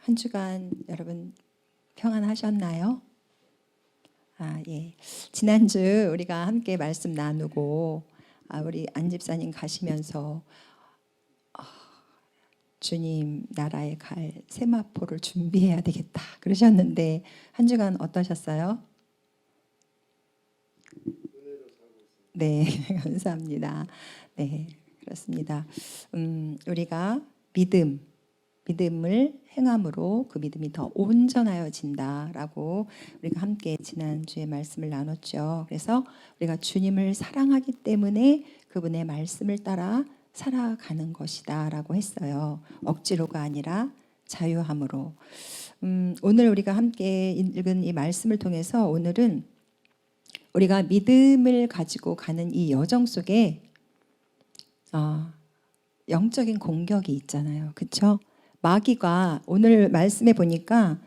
한 주간 여러분 평안하셨나요? 예. 지난주 우리가 함께 말씀 나누고 우리 안 집사님 가시면서 주님 나라에 갈 세마포를 준비해야 되겠다 그러셨는데 한 주간 어떠셨어요? 네, 감사합니다. 네, 그렇습니다. 우리가 믿음을 행함으로 그 믿음이 더 온전하여진다라고 우리가 함께 지난주에 말씀을 나눴죠. 그래서 우리가 주님을 사랑하기 때문에 그분의 말씀을 따라 살아가는 것이다라고 했어요. 억지로가 아니라 자유함으로. 오늘 우리가 함께 읽은 이 말씀을 통해서 오늘은 우리가 믿음을 가지고 가는 이 여정 속에 영적인 공격이 있잖아요. 그렇죠? 마귀가 오늘 말씀에 보니까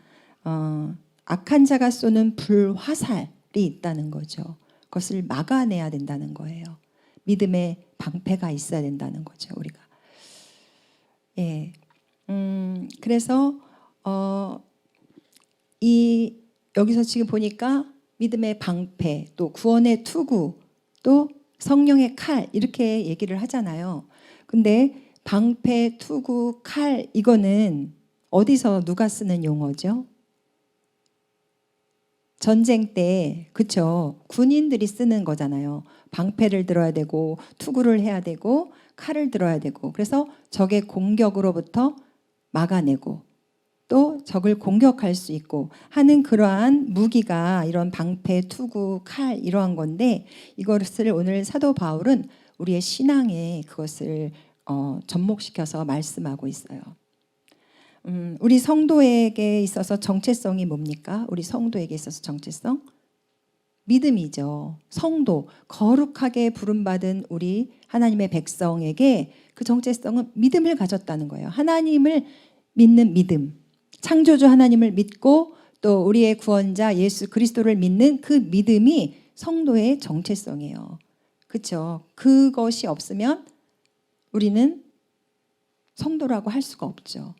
악한 자가 쏘는 불화살이 있다는 거죠. 그것을 막아내야 된다는 거예요. 믿음의 방패가 있어야 된다는 거죠. 우리가. 예. 그래서 여기서 지금 보니까 믿음의 방패, 또 구원의 투구, 또 성령의 칼 이렇게 얘기를 하잖아요. 근데 방패, 투구, 칼 이거는 어디서 누가 쓰는 용어죠? 전쟁 때 그렇죠. 군인들이 쓰는 거잖아요. 방패를 들어야 되고 투구를 해야 되고 칼을 들어야 되고 그래서 적의 공격으로부터 막아내고 또 적을 공격할 수 있고 하는 그러한 무기가 이런 방패, 투구, 칼 이러한 건데 이것을 오늘 사도 바울은 우리의 신앙에 그것을 접목시켜서 말씀하고 있어요. 우리 성도에게 있어서 정체성이 뭡니까? 우리 성도에게 있어서 정체성? 믿음이죠. 성도, 거룩하게 부름받은 우리 하나님의 백성에게 그 정체성은 믿음을 가졌다는 거예요. 하나님을 믿는 믿음. 창조주 하나님을 믿고 또 우리의 구원자 예수 그리스도를 믿는 그 믿음이 성도의 정체성이에요. 그렇죠? 그것이 없으면 우리는 성도라고 할 수가 없죠.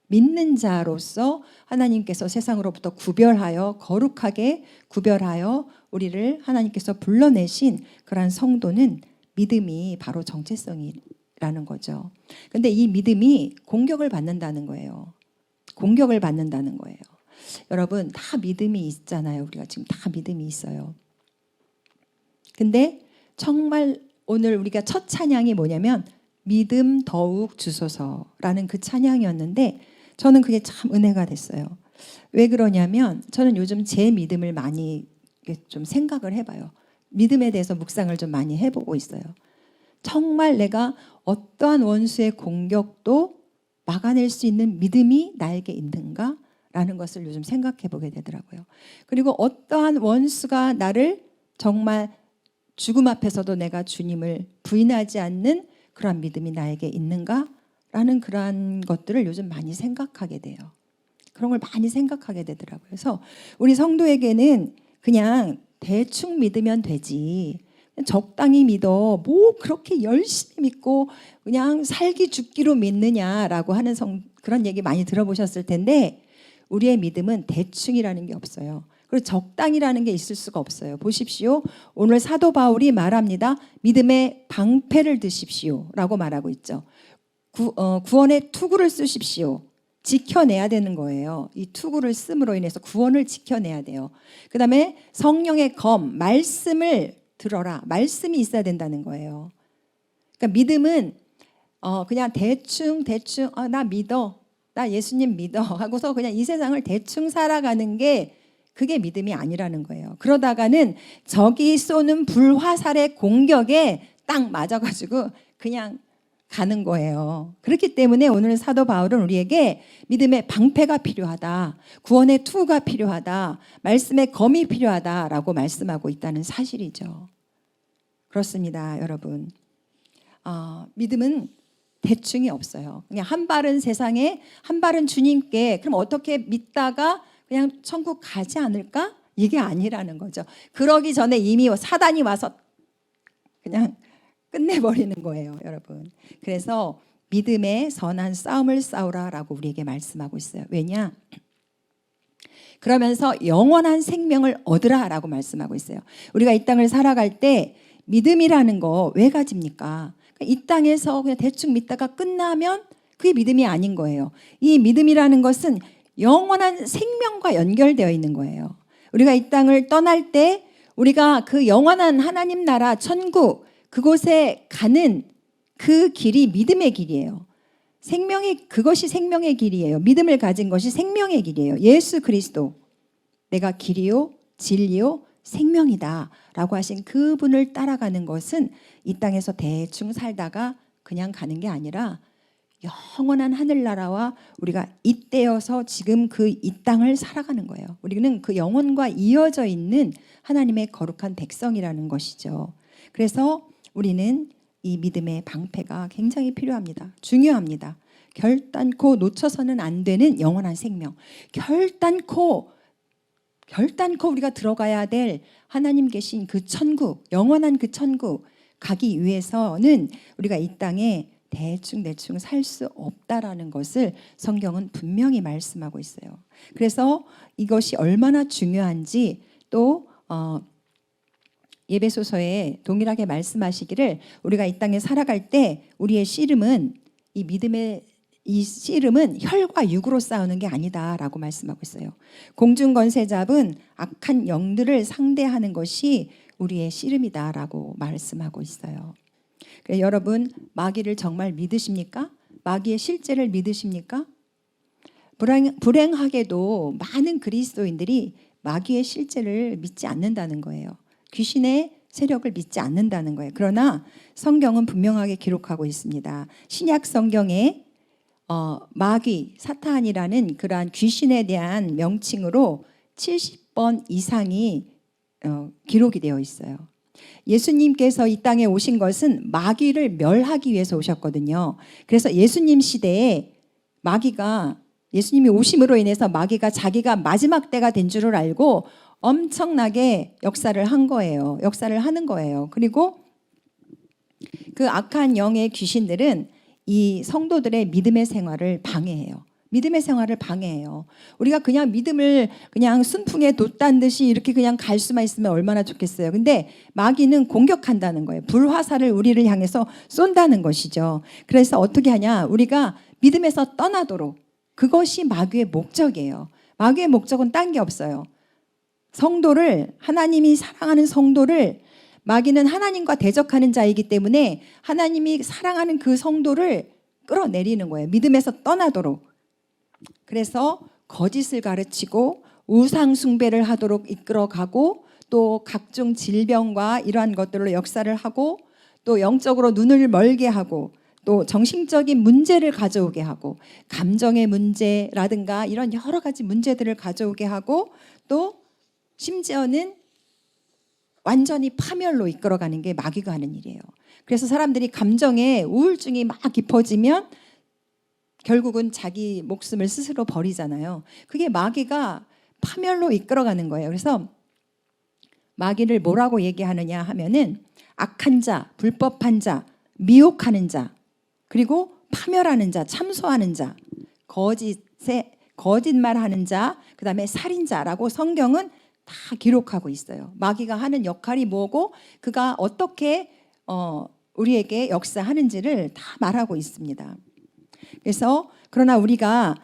믿는 자로서 하나님께서 세상으로부터 구별하여 거룩하게 구별하여 우리를 하나님께서 불러내신 그러한 성도는 믿음이 바로 정체성이라는 거죠. 근데 이 믿음이 공격을 받는다는 거예요. 공격을 받는다는 거예요. 여러분 다 믿음이 있잖아요. 우리가 지금 다 믿음이 있어요. 근데 정말 오늘 우리가 첫 찬양이 뭐냐면 믿음 더욱 주소서라는 그 찬양이었는데 저는 그게 참 은혜가 됐어요. 왜 그러냐면 저는 요즘 제 믿음을 많이 좀 생각을 해봐요. 믿음에 대해서 묵상을 좀 많이 해보고 있어요. 정말 내가 어떠한 원수의 공격도 막아낼 수 있는 믿음이 나에게 있는가? 라는 것을 요즘 생각해 보게 되더라고요. 그리고 어떠한 원수가 나를 정말 죽음 앞에서도 내가 주님을 부인하지 않는 그러한 믿음이 나에게 있는가? 라는 그러한 것들을 요즘 많이 생각하게 돼요. 그런 걸 많이 생각하게 되더라고요. 그래서 우리 성도에게는 그냥 대충 믿으면 되지. 적당히 믿어. 뭐 그렇게 열심히 믿고 그냥 살기 죽기로 믿느냐라고 하는 그런 얘기 많이 들어보셨을 텐데 우리의 믿음은 대충이라는 게 없어요. 그리고 적당이라는 게 있을 수가 없어요. 보십시오. 오늘 사도 바울이 말합니다. 믿음의 방패를 드십시오 라고 말하고 있죠. 구원의 투구를 쓰십시오. 지켜내야 되는 거예요. 이 투구를 씀으로 인해서 구원을 지켜내야 돼요. 그 다음에 성령의 검, 말씀을 들어라. 말씀이 있어야 된다는 거예요. 그러니까 믿음은 그냥 대충 나 믿어. 나 예수님 믿어. 하고서 그냥 이 세상을 대충 살아가는 게 그게 믿음이 아니라는 거예요. 그러다가는 적이 쏘는 불화살의 공격에 딱 맞아가지고 그냥 가는 거예요. 그렇기 때문에 오늘 사도 바울은 우리에게 믿음의 방패가 필요하다. 구원의 투구가 필요하다. 말씀의 검이 필요하다라고 말씀하고 있다는 사실이죠. 그렇습니다, 여러분. 믿음은 대충이 없어요. 그냥 한 발은 세상에, 한 발은 주님께. 그럼 어떻게 믿다가 그냥 천국 가지 않을까? 이게 아니라는 거죠. 그러기 전에 이미 사단이 와서 그냥 끝내버리는 거예요, 여러분. 그래서 믿음의 선한 싸움을 싸우라라고 우리에게 말씀하고 있어요. 왜냐? 그러면서 영원한 생명을 얻으라라고 말씀하고 있어요. 우리가 이 땅을 살아갈 때 믿음이라는 거 왜 가집니까? 이 땅에서 그냥 대충 믿다가 끝나면 그게 믿음이 아닌 거예요. 이 믿음이라는 것은 영원한 생명과 연결되어 있는 거예요. 우리가 이 땅을 떠날 때 우리가 그 영원한 하나님 나라 천국 그곳에 가는 그 길이 믿음의 길이에요. 그것이 생명의 길이에요. 믿음을 가진 것이 생명의 길이에요. 예수 그리스도, 내가 길이요 진리요 생명이다 라고 하신 그분을 따라가는 것은 이 땅에서 대충 살다가 그냥 가는 게 아니라 영원한 하늘나라와 우리가 잇대어서 지금 이 땅을 살아가는 거예요. 우리는 그 영혼과 이어져 있는 하나님의 거룩한 백성이라는 것이죠. 그래서 우리는 이 믿음의 방패가 굉장히 필요합니다. 중요합니다. 결단코 놓쳐서는 안 되는 영원한 생명. 결단코 우리가 들어가야 될 하나님 계신 그 천국, 영원한 그 천국 가기 위해서는 우리가 이 땅에 대충 살 수 없다라는 것을 성경은 분명히 말씀하고 있어요. 그래서 이것이 얼마나 중요한지 또 예배소서에 동일하게 말씀하시기를 우리가 이 땅에 살아갈 때 우리의 씨름은 이 믿음의 이 씨름은 혈과 육으로 싸우는 게 아니다라고 말씀하고 있어요. 공중권세 잡은 악한 영들을 상대하는 것이 우리의 씨름이다라고 말씀하고 있어요. 그래서 여러분 마귀를 정말 믿으십니까? 마귀의 실제를 믿으십니까? 불행하게도 많은 그리스도인들이 마귀의 실제를 믿지 않는다는 거예요. 귀신의 세력을 믿지 않는다는 거예요. 그러나 성경은 분명하게 기록하고 있습니다. 신약 성경에 마귀, 사탄이라는 그러한 귀신에 대한 명칭으로 70번 이상이 기록이 되어 있어요. 예수님께서 이 땅에 오신 것은 마귀를 멸하기 위해서 오셨거든요. 그래서 예수님 시대에 예수님이 오심으로 인해서 마귀가 자기가 마지막 때가 된 줄을 알고 엄청나게 역사를 한 거예요. 역사를 하는 거예요. 그리고 그 악한 영의 귀신들은 이 성도들의 믿음의 생활을 방해해요. 믿음의 생활을 방해해요. 우리가 그냥 믿음을 그냥 순풍에 돛단 듯이 이렇게 그냥 갈 수만 있으면 얼마나 좋겠어요. 근데 마귀는 공격한다는 거예요. 불화살을 우리를 향해서 쏜다는 것이죠. 그래서 어떻게 하냐? 우리가 믿음에서 떠나도록, 그것이 마귀의 목적이에요. 마귀의 목적은 딴 게 없어요. 하나님이 사랑하는 성도를, 마귀는 하나님과 대적하는 자이기 때문에 하나님이 사랑하는 그 성도를 끌어내리는 거예요. 믿음에서 떠나도록. 그래서 거짓을 가르치고 우상 숭배를 하도록 이끌어가고 또 각종 질병과 이러한 것들로 역사를 하고 또 영적으로 눈을 멀게 하고 또 정신적인 문제를 가져오게 하고 감정의 문제라든가 이런 여러 가지 문제들을 가져오게 하고 또 심지어는 완전히 파멸로 이끌어가는 게 마귀가 하는 일이에요. 그래서 사람들이 감정에 우울증이 막 깊어지면 결국은 자기 목숨을 스스로 버리잖아요. 그게 마귀가 파멸로 이끌어가는 거예요. 그래서 마귀를 뭐라고 얘기하느냐 하면은 악한 자, 불법한 자, 미혹하는 자, 그리고 파멸하는 자, 참소하는 자, 거짓말하는 자, 그 다음에 살인자라고 성경은 다 기록하고 있어요. 마귀가 하는 역할이 뭐고 그가 어떻게 우리에게 역사하는지를 다 말하고 있습니다. 그래서 그러나 우리가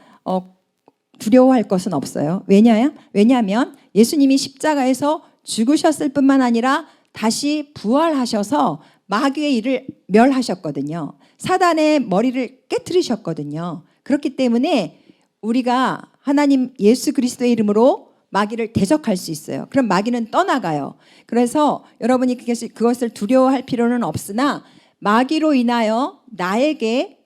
두려워할 것은 없어요. 왜냐하면 예수님이 십자가에서 죽으셨을 뿐만 아니라 다시 부활하셔서 마귀의 일을 멸하셨거든요. 사단의 머리를 깨트리셨거든요. 그렇기 때문에 우리가 하나님 예수 그리스도의 이름으로 마귀를 대적할 수 있어요. 그럼 마귀는 떠나가요. 그래서 여러분이 그것을 두려워할 필요는 없으나 마귀로 인하여 나에게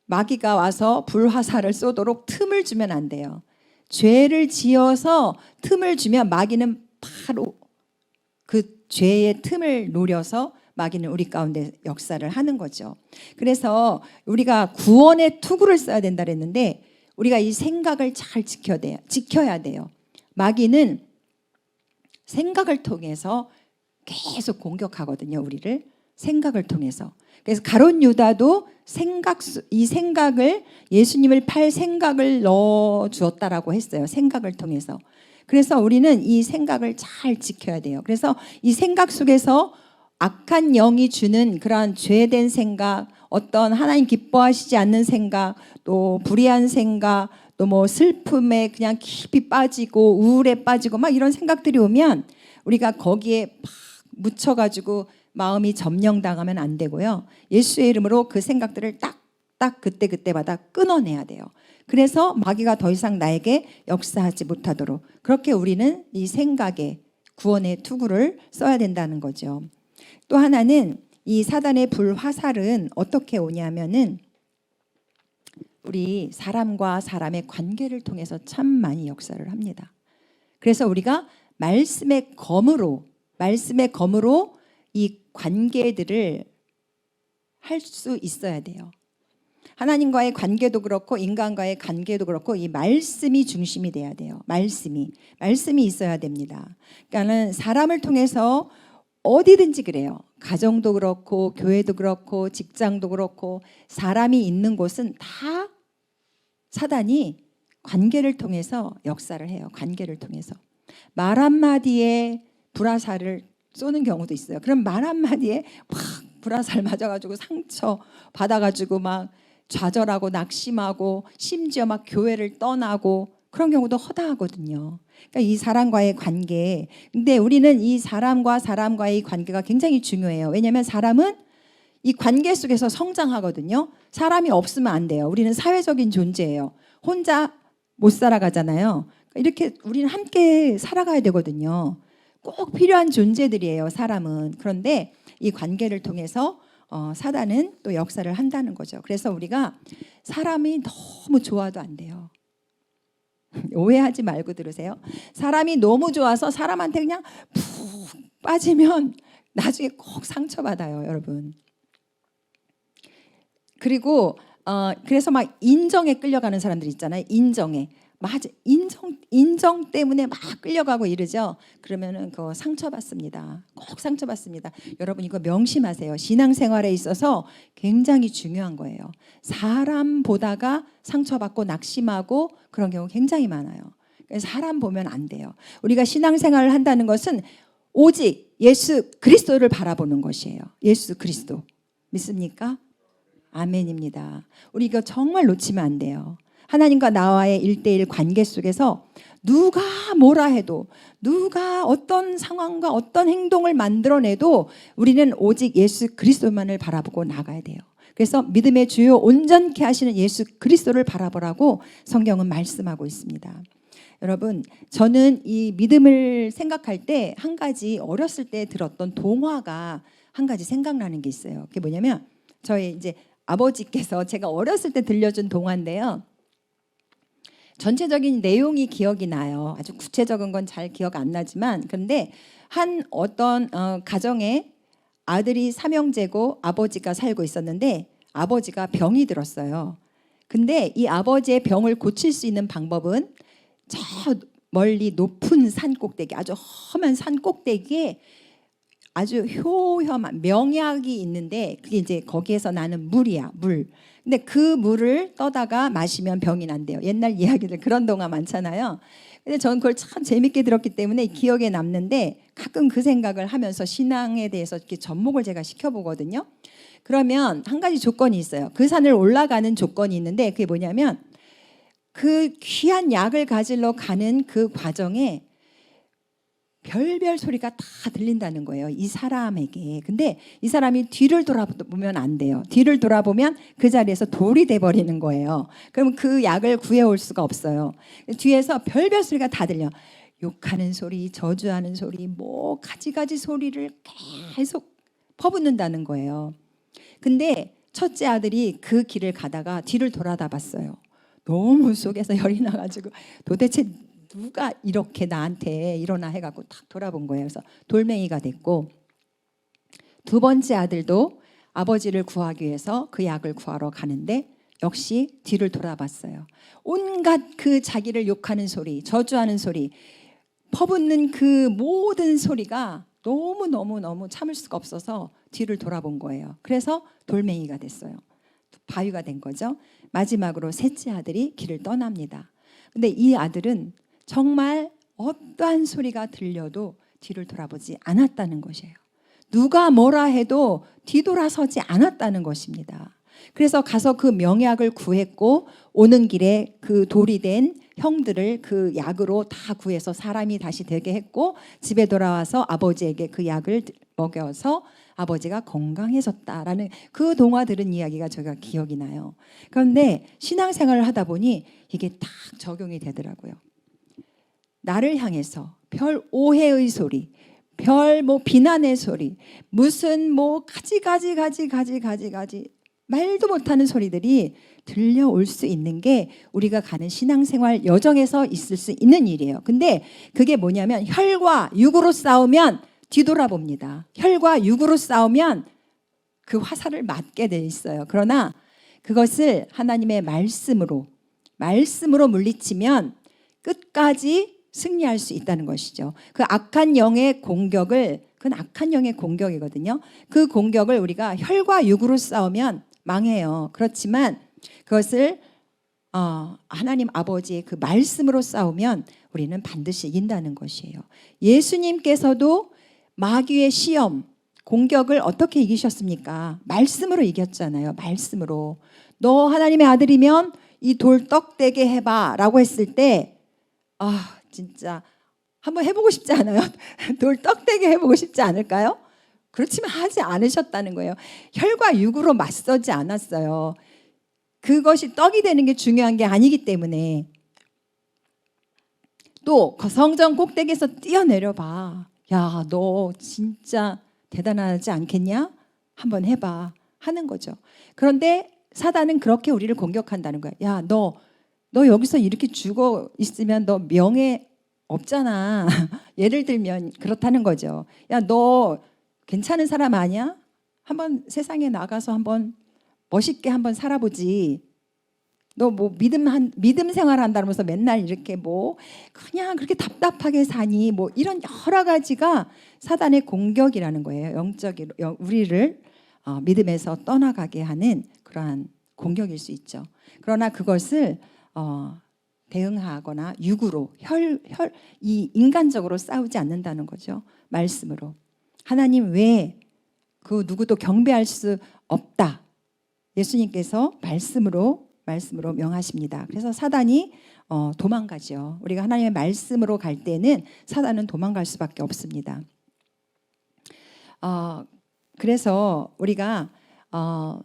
마귀가 와서 불화살을 쏘도록 틈을 주면 안 돼요. 죄를 지어서 틈을 주면 마귀는 바로 그 죄의 틈을 노려서 마귀는 우리 가운데 역사를 하는 거죠. 그래서 우리가 구원의 투구를 써야 된다 그랬는데 우리가 이 생각을 잘 지켜야 돼요. 마귀는 생각을 통해서 계속 공격하거든요. 우리를 생각을 통해서. 그래서 가룟 유다도 이 생각을 예수님을 팔 생각을 넣어 주었다라고 했어요. 생각을 통해서. 그래서 우리는 이 생각을 잘 지켜야 돼요. 그래서 이 생각 속에서 악한 영이 주는 그러한 죄된 생각, 어떤 하나님 기뻐하시지 않는 생각, 또 불의한 생각, 또 뭐 슬픔에 그냥 깊이 빠지고 우울에 빠지고 막 이런 생각들이 오면 우리가 거기에 막 묻혀가지고 마음이 점령당하면 안 되고요. 예수의 이름으로 그 생각들을 딱 그때마다 끊어내야 돼요. 그래서 마귀가 더 이상 나에게 역사하지 못하도록 그렇게 우리는 이 생각에 구원의 투구를 써야 된다는 거죠. 또 하나는 이 사단의 불화살은 어떻게 오냐면은 우리 사람과 사람의 관계를 통해서 참 많이 역사를 합니다. 그래서 우리가 말씀의 검으로 이 관계들을 할 수 있어야 돼요. 하나님과의 관계도 그렇고 인간과의 관계도 그렇고 이 말씀이 중심이 돼야 돼요. 말씀이 있어야 됩니다. 그러니까는 사람을 통해서 어디든지 그래요. 가정도 그렇고 교회도 그렇고 직장도 그렇고 사람이 있는 곳은 다 사단이 관계를 통해서 역사를 해요. 관계를 통해서. 말 한마디에 불화살을 쏘는 경우도 있어요. 그럼 말 한마디에 막 불화살 맞아가지고 상처 받아가지고 막 좌절하고 낙심하고 심지어 막 교회를 떠나고 그런 경우도 허다하거든요. 그러니까 이 사람과의 관계. 근데 우리는 이 사람과의 관계가 굉장히 중요해요. 왜냐하면 사람은 이 관계 속에서 성장하거든요. 사람이 없으면 안 돼요. 우리는 사회적인 존재예요. 혼자 못 살아가잖아요. 이렇게 우리는 함께 살아가야 되거든요. 꼭 필요한 존재들이에요. 사람은. 그런데 이 관계를 통해서 사단은 또 역사를 한다는 거죠. 그래서 우리가 사람이 너무 좋아도 안 돼요. 오해하지 말고 들으세요. 사람이 너무 좋아서 사람한테 그냥 푹 빠지면 나중에 꼭 상처받아요, 여러분. 그리고 그래서 막 인정에 끌려가는 사람들 있잖아요. 인정에. 맞아. 인정 때문에 막 끌려가고 이러죠. 그러면은 그거 상처받습니다. 꼭 상처받습니다. 여러분 이거 명심하세요. 신앙생활에 있어서 굉장히 중요한 거예요. 사람 보다가 상처받고 낙심하고 그런 경우 굉장히 많아요. 사람 보면 안 돼요. 우리가 신앙생활을 한다는 것은 오직 예수 그리스도를 바라보는 것이에요. 예수 그리스도. 믿습니까? 아멘입니다. 우리 이거 정말 놓치면 안 돼요. 하나님과 나와의 1:1 관계 속에서 누가 뭐라 해도 누가 어떤 상황과 어떤 행동을 만들어내도 우리는 오직 예수 그리스도만을 바라보고 나가야 돼요. 그래서 믿음의 주요 온전케 하시는 예수 그리스도를 바라보라고 성경은 말씀하고 있습니다. 여러분 저는 이 믿음을 생각할 때 한 가지 어렸을 때 들었던 동화가 한 가지 생각나는 게 있어요. 그게 뭐냐면 저희 이제 아버지께서 제가 어렸을 때 들려준 동화인데요. 전체적인 내용이 기억이 나요. 아주 구체적인 건 잘 기억 안 나지만 그런데 한 어떤 가정에 아들이 삼형제고 아버지가 살고 있었는데 아버지가 병이 들었어요. 근데 이 아버지의 병을 고칠 수 있는 방법은 저 멀리 높은 산 꼭대기 아주 험한 산 꼭대기에 아주 효험한 명약이 있는데 그게 이제 거기에서 나는 물이야, 물. 근데 그 물을 떠다가 마시면 병이 난대요. 옛날 이야기들 그런 동화 많잖아요. 근데 저는 그걸 참 재밌게 들었기 때문에 기억에 남는데 가끔 그 생각을 하면서 신앙에 대해서 이렇게 접목을 제가 시켜보거든요. 그러면 한 가지 조건이 있어요. 그 산을 올라가는 조건이 있는데 그게 뭐냐면 그 귀한 약을 가지러 가는 그 과정에 별별 소리가 다 들린다는 거예요. 이 사람에게. 근데 이 사람이 뒤를 돌아보면 안 돼요. 뒤를 돌아보면 그 자리에서 돌이 돼버리는 거예요. 그럼 그 약을 구해올 수가 없어요. 뒤에서 별별 소리가 다 들려. 욕하는 소리, 저주하는 소리, 뭐 가지가지 소리를 계속 퍼붓는다는 거예요. 근데 첫째 아들이 그 길을 가다가 뒤를 돌아다 봤어요. 너무 속에서 열이 나가지고 도대체 누가 이렇게 나한테 일어나 해갖고 탁 돌아본 거예요. 그래서 돌멩이가 됐고 두 번째 아들도 아버지를 구하기 위해서 그 약을 구하러 가는데 역시 뒤를 돌아봤어요. 온갖 그 자기를 욕하는 소리, 저주하는 소리, 퍼붓는 그 모든 소리가 너무 참을 수가 없어서 뒤를 돌아본 거예요. 그래서 돌멩이가 됐어요. 바위가 된 거죠. 마지막으로 셋째 아들이 길을 떠납니다. 근데 이 아들은 정말 어떠한 소리가 들려도 뒤를 돌아보지 않았다는 것이에요. 누가 뭐라 해도 뒤돌아서지 않았다는 것입니다. 그래서 가서 그 명약을 구했고 오는 길에 그 돌이 된 형들을 그 약으로 다 구해서 사람이 다시 되게 했고 집에 돌아와서 아버지에게 그 약을 먹여서 아버지가 건강해졌다라는 그 동화 들은 이야기가 제가 기억이 나요. 그런데 신앙생활을 하다 보니 이게 딱 적용이 되더라고요. 나를 향해서 별 오해의 소리, 별 비난의 소리, 무슨 가지 말도 못하는 소리들이 들려올 수 있는 게 우리가 가는 신앙생활 여정에서 있을 수 있는 일이에요. 근데 그게 뭐냐면 혈과 육으로 싸우면 뒤돌아봅니다. 혈과 육으로 싸우면 그 화살을 맞게 돼 있어요. 그러나 그것을 하나님의 말씀으로 물리치면 끝까지 승리할 수 있다는 것이죠. 그 악한 영의 공격을, 그건 악한 영의 공격이거든요. 그 공격을 우리가 혈과 육으로 싸우면 망해요. 그렇지만 그것을 하나님 아버지의 그 말씀으로 싸우면 우리는 반드시 이긴다는 것이에요. 예수님께서도 마귀의 시험, 공격을 어떻게 이기셨습니까? 말씀으로 이겼잖아요. 말씀으로. 너 하나님의 아들이면 이 돌 떡되게 해봐 라고 했을 때 진짜 한번 해보고 싶지 않아요? 돌 떡되게 해보고 싶지 않을까요? 그렇지만 하지 않으셨다는 거예요. 혈과 육으로 맞서지 않았어요. 그것이 떡이 되는 게 중요한 게 아니기 때문에. 또 성전 꼭대기에서 뛰어내려 봐. 야, 너 진짜 대단하지 않겠냐? 한번 해봐 하는 거죠. 그런데 사단은 그렇게 우리를 공격한다는 거야. 야, 너 여기서 이렇게 죽어 있으면 너 명예 없잖아. 예를 들면 그렇다는 거죠. 야, 너 괜찮은 사람 아니야? 한번 세상에 나가서 한번 멋있게 한번 살아보지. 너 믿음 생활한다면서 맨날 이렇게 그냥 그렇게 답답하게 사니? 이런 여러 가지가 사단의 공격이라는 거예요. 영적인 우리를 믿음에서 떠나가게 하는 그러한 공격일 수 있죠. 그러나 그것을 대응하거나 육으로 이 인간적으로 싸우지 않는다는 거죠. 말씀으로. 하나님 외에 그 누구도 경배할 수 없다. 예수님께서 말씀으로 명하십니다. 그래서 사단이 도망가죠. 우리가 하나님의 말씀으로 갈 때는 사단은 도망갈 수밖에 없습니다. 그래서 우리가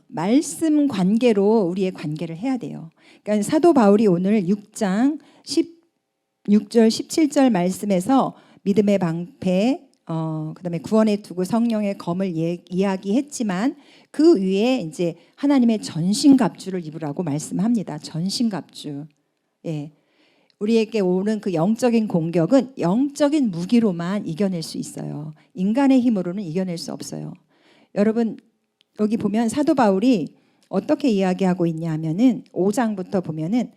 말씀 관계로 우리의 관계를 해야 돼요. 그러니까 사도 바울이 오늘 6장 16절 17절 말씀에서 믿음의 방패, 그다음에 구원의 투구, 성령의 검을 이야기했지만 그 위에 이제 하나님의 전신갑주를 입으라고 말씀합니다. 전신갑주. 예. 우리에게 오는 그 영적인 공격은 영적인 무기로만 이겨낼 수 있어요. 인간의 힘으로는 이겨낼 수 없어요. 여러분 여기 보면 사도 바울이 어떻게 이야기하고 있냐 하면은 5장부터 보면은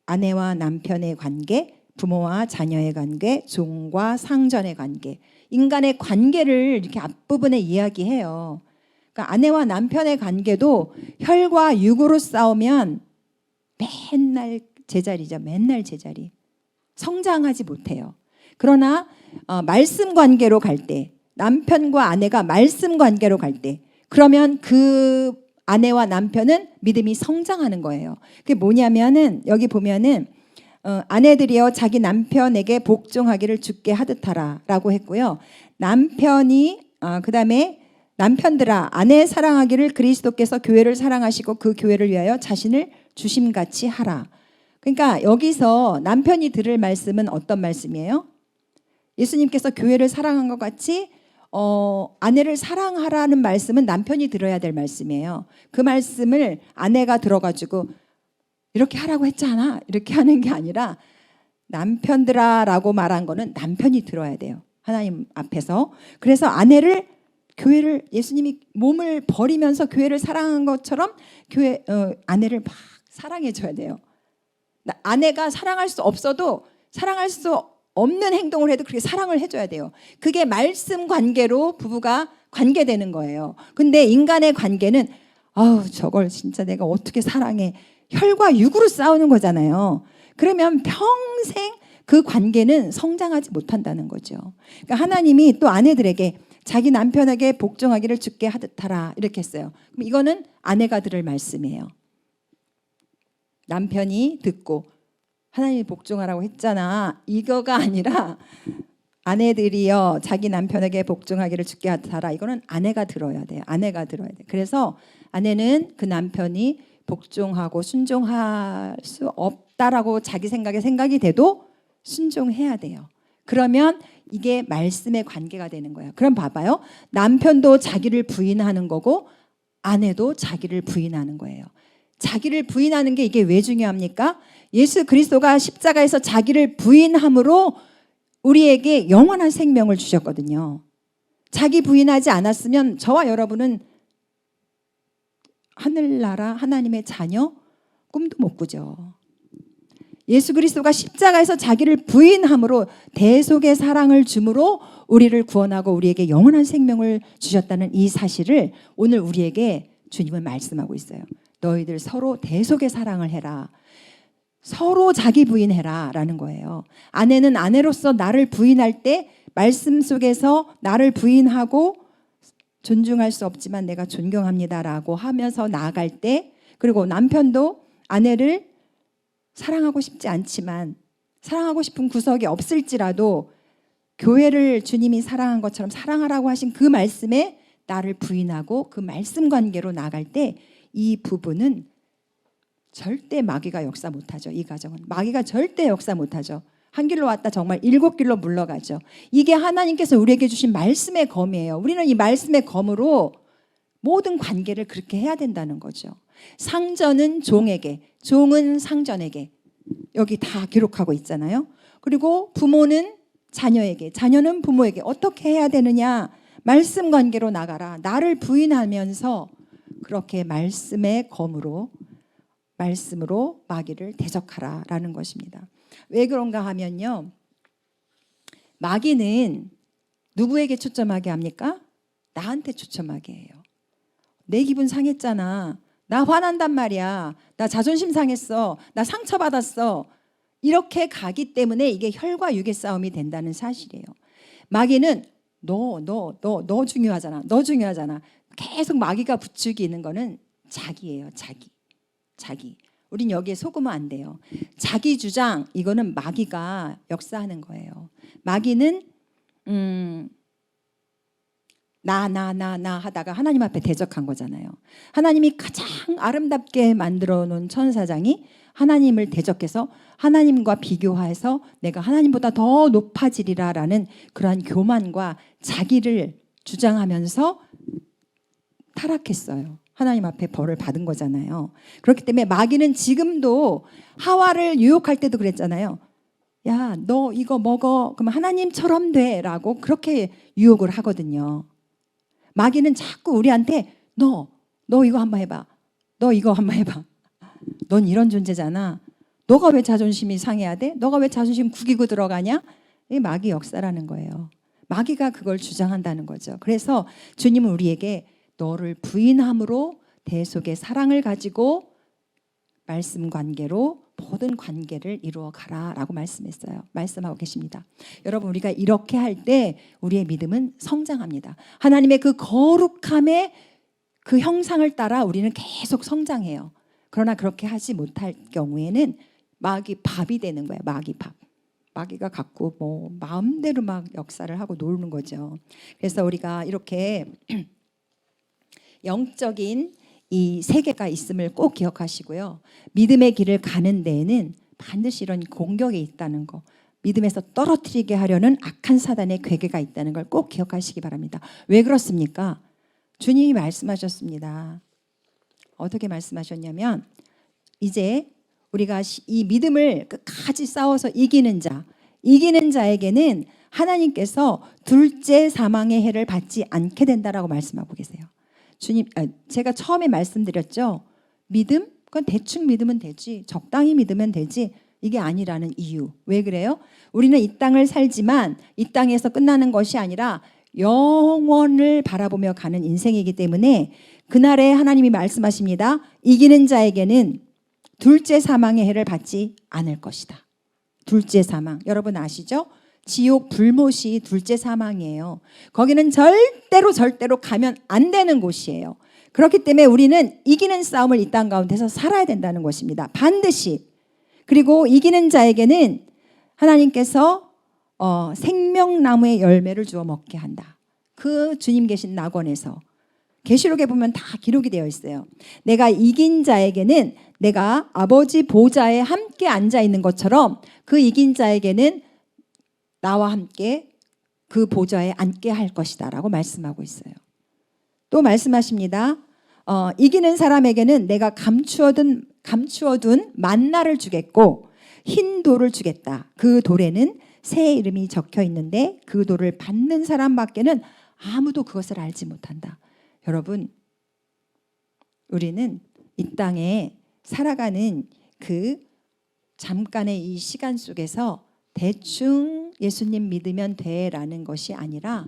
아내와 남편의 관계, 부모와 자녀의 관계, 종과 상전의 관계, 인간의 관계를 이렇게 앞부분에 이야기해요. 그러니까 아내와 남편의 관계도 혈과 육으로 싸우면 맨날 제자리죠. 맨날 제자리. 성장하지 못해요. 그러나 말씀 관계로 갈 때, 남편과 아내가 말씀 관계로 갈 때, 그러면 그 아내와 남편은 믿음이 성장하는 거예요. 그게 뭐냐면은 여기 보면은 아내들이여 자기 남편에게 복종하기를 주께 하듯하라라고 했고요. 남편이 그다음에 남편들아 아내 사랑하기를 그리스도께서 교회를 사랑하시고 그 교회를 위하여 자신을 주심같이 하라. 그러니까 여기서 남편이 들을 말씀은 어떤 말씀이에요? 예수님께서 교회를 사랑한 것 같이 아내를 사랑하라는 말씀은 남편이 들어야 될 말씀이에요. 그 말씀을 아내가 들어가지고 이렇게 하라고 했잖아 이렇게 하는 게 아니라 남편들아라고 말한 거는 남편이 들어야 돼요. 하나님 앞에서. 그래서 교회를 예수님이 몸을 버리면서 교회를 사랑한 것처럼 아내를 막 사랑해 줘야 돼요. 아내가 사랑할 수 없어도 사랑할 수 없는 행동을 해도 그렇게 사랑을 해줘야 돼요. 그게 말씀 관계로 부부가 관계되는 거예요. 근데 인간의 관계는 저걸 진짜 내가 어떻게 사랑해. 혈과 육으로 싸우는 거잖아요. 그러면 평생 그 관계는 성장하지 못한다는 거죠. 그러니까 하나님이 또 아내들에게 자기 남편에게 복종하기를 주께 하듯하라 이렇게 했어요. 그럼 이거는 아내가 들을 말씀이에요. 남편이 듣고 하나님이 복종하라고 했잖아. 이거가 아니라 아내들이여 자기 남편에게 복종하기를 주께 하듯하라. 이거는 아내가 들어야 돼요. 아내가 들어야 돼요. 그래서 아내는 그 남편이 복종하고 순종할 수 없다라고 자기 생각이 돼도 순종해야 돼요. 그러면 이게 말씀의 관계가 되는 거예요. 그럼 봐봐요. 남편도 자기를 부인하는 거고 아내도 자기를 부인하는 거예요. 자기를 부인하는 게 이게 왜 중요합니까? 예수 그리스도가 십자가에서 자기를 부인함으로 우리에게 영원한 생명을 주셨거든요. 자기 부인하지 않았으면 저와 여러분은 하늘나라 하나님의 자녀 꿈도 못 꾸죠. 예수 그리스도가 십자가에서 자기를 부인함으로 대속의 사랑을 주므로 우리를 구원하고 우리에게 영원한 생명을 주셨다는 이 사실을 오늘 우리에게 주님은 말씀하고 있어요. 너희들 서로 대속의 사랑을 해라. 서로 자기 부인해라 라는 거예요. 아내는 아내로서 나를 부인할 때 말씀 속에서 나를 부인하고 존중할 수 없지만 내가 존경합니다라고 하면서 나아갈 때, 그리고 남편도 아내를 사랑하고 싶지 않지만 사랑하고 싶은 구석이 없을지라도 교회를 주님이 사랑한 것처럼 사랑하라고 하신 그 말씀에 나를 부인하고 그 말씀 관계로 나아갈 때 이 부부는 절대 마귀가 역사 못하죠. 이 가정은 마귀가 절대 역사 못하죠. 한 길로 왔다 정말 7길로 물러가죠. 이게 하나님께서 우리에게 주신 말씀의 검이에요. 우리는 이 말씀의 검으로 모든 관계를 그렇게 해야 된다는 거죠. 상전은 종에게, 종은 상전에게, 여기 다 기록하고 있잖아요. 그리고 부모는 자녀에게, 자녀는 부모에게 어떻게 해야 되느냐? 말씀 관계로 나가라. 나를 부인하면서 그렇게 말씀의 검으로, 말씀으로 마귀를 대적하라라는 것입니다. 왜 그런가 하면요, 마귀는 누구에게 초점하게 합니까? 나한테 초점하게 해요. 내 기분 상했잖아. 나 화난단 말이야. 나 자존심 상했어. 나 상처받았어. 이렇게 가기 때문에 이게 혈과 육의 싸움이 된다는 사실이에요. 마귀는 너 중요하잖아. 너 중요하잖아. 계속 마귀가 부추기는 거는 자기예요. 자기. 우린 여기에 속으면 안 돼요. 자기 주장, 이거는 마귀가 역사하는 거예요. 마귀는 나 하다가 하나님 앞에 대적한 거잖아요. 하나님이 가장 아름답게 만들어 놓은 천사장이 하나님을 대적해서 하나님과 비교해서 내가 하나님보다 더 높아지리라라는 그러한 교만과 자기를 주장하면서 타락했어요. 하나님 앞에 벌을 받은 거잖아요. 그렇기 때문에 마귀는 지금도 하와를 유혹할 때도 그랬잖아요. 야, 너 이거 먹어. 그러면 하나님처럼 돼. 라고 그렇게 유혹을 하거든요. 마귀는 자꾸 우리한테 너 이거 한번 해봐. 너 이거 한번 해봐. 넌 이런 존재잖아. 너가 왜 자존심이 상해야 돼? 너가 왜 자존심 구기고 들어가냐? 이게 마귀 역사라는 거예요. 마귀가 그걸 주장한다는 거죠. 그래서 주님은 우리에게 너를 부인함으로 대속의 사랑을 가지고 말씀 관계로 모든 관계를 이루어 가라라고 말씀하고 계십니다. 여러분, 우리가 이렇게 할 때 우리의 믿음은 성장합니다. 하나님의 그 거룩함의 그 형상을 따라 우리는 계속 성장해요. 그러나 그렇게 하지 못할 경우에는 마귀 밥이 되는 거예요. 마귀 밥. 마귀가 갖고 뭐 마음대로 막 역사를 하고 노는 거죠. 그래서 우리가 이렇게 영적인 이 세계가 있음을 꼭 기억하시고요. 믿음의 길을 가는 데에는 반드시 이런 공격이 있다는 거, 믿음에서 떨어뜨리게 하려는 악한 사단의 괴계가 있다는 걸 꼭 기억하시기 바랍니다. 왜 그렇습니까? 주님이 말씀하셨습니다. 어떻게 말씀하셨냐면, 이제 우리가 이 믿음을 끝까지 싸워서 이기는 자에게는 하나님께서 둘째 사망의 해를 받지 않게 된다라고 말씀하고 계세요. 제가 처음에 말씀드렸죠. 믿음? 그건 대충 믿으면 되지. 적당히 믿으면 되지. 이게 아니라는 이유. 왜 그래요? 우리는 이 땅을 살지만 이 땅에서 끝나는 것이 아니라 영원을 바라보며 가는 인생이기 때문에 그날에 하나님이 말씀하십니다. 이기는 자에게는 둘째 사망의 해를 받지 않을 것이다. 둘째 사망. 여러분 아시죠? 지옥 불못이 둘째 사망이에요. 거기는 절대로 가면 안 되는 곳이에요. 그렇기 때문에 우리는 이기는 싸움을 이 땅 가운데서 살아야 된다는 것입니다. 반드시. 그리고 이기는 자에게는 하나님께서 생명나무의 열매를 주어 먹게 한다. 그 주님 계신 낙원에서 계시록에 보면 다 기록이 되어 있어요. 내가 이긴 자에게는 내가 아버지 보좌에 함께 앉아 있는 것처럼 그 이긴 자에게는 나와 함께 그 보좌에 앉게 할 것이다 라고 말씀하고 있어요. 또 말씀하십니다. 이기는 사람에게는 내가 감추어둔 만나를 주겠고 흰 돌을 주겠다. 그 돌에는 새 이름이 적혀 있는데 그 돌을 받는 사람밖에는 아무도 그것을 알지 못한다. 여러분, 우리는 이 땅에 살아가는 그 잠깐의 이 시간 속에서 대충 예수님 믿으면 돼라는 것이 아니라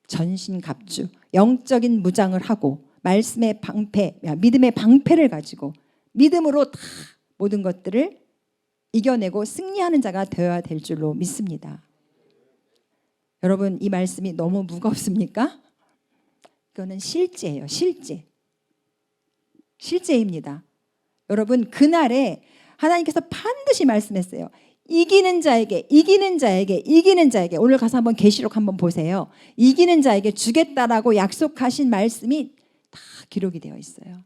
전신갑주, 영적인 무장을 하고 말씀의 방패, 믿음의 방패를 가지고 믿음으로 다 모든 것들을 이겨내고 승리하는 자가 되어야 될 줄로 믿습니다. 여러분, 이 말씀이 너무 무겁습니까? 그거는 실제예요. 실제입니다. 여러분, 그날에 하나님께서 반드시 말씀했어요. 이기는 자에게 오늘 가서 한번 계시록 한번 보세요. 이기는 자에게 주겠다라고 약속하신 말씀이 다 기록이 되어 있어요.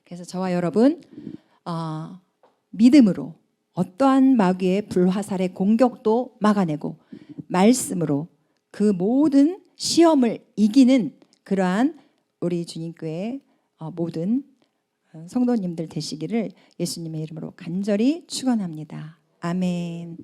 그래서 저와 여러분 믿음으로 어떠한 마귀의 불화살의 공격도 막아내고 말씀으로 그 모든 시험을 이기는 그러한 우리 주님교회 모든 성도님들 되시기를 예수님의 이름으로 간절히 축원합니다. 아멘.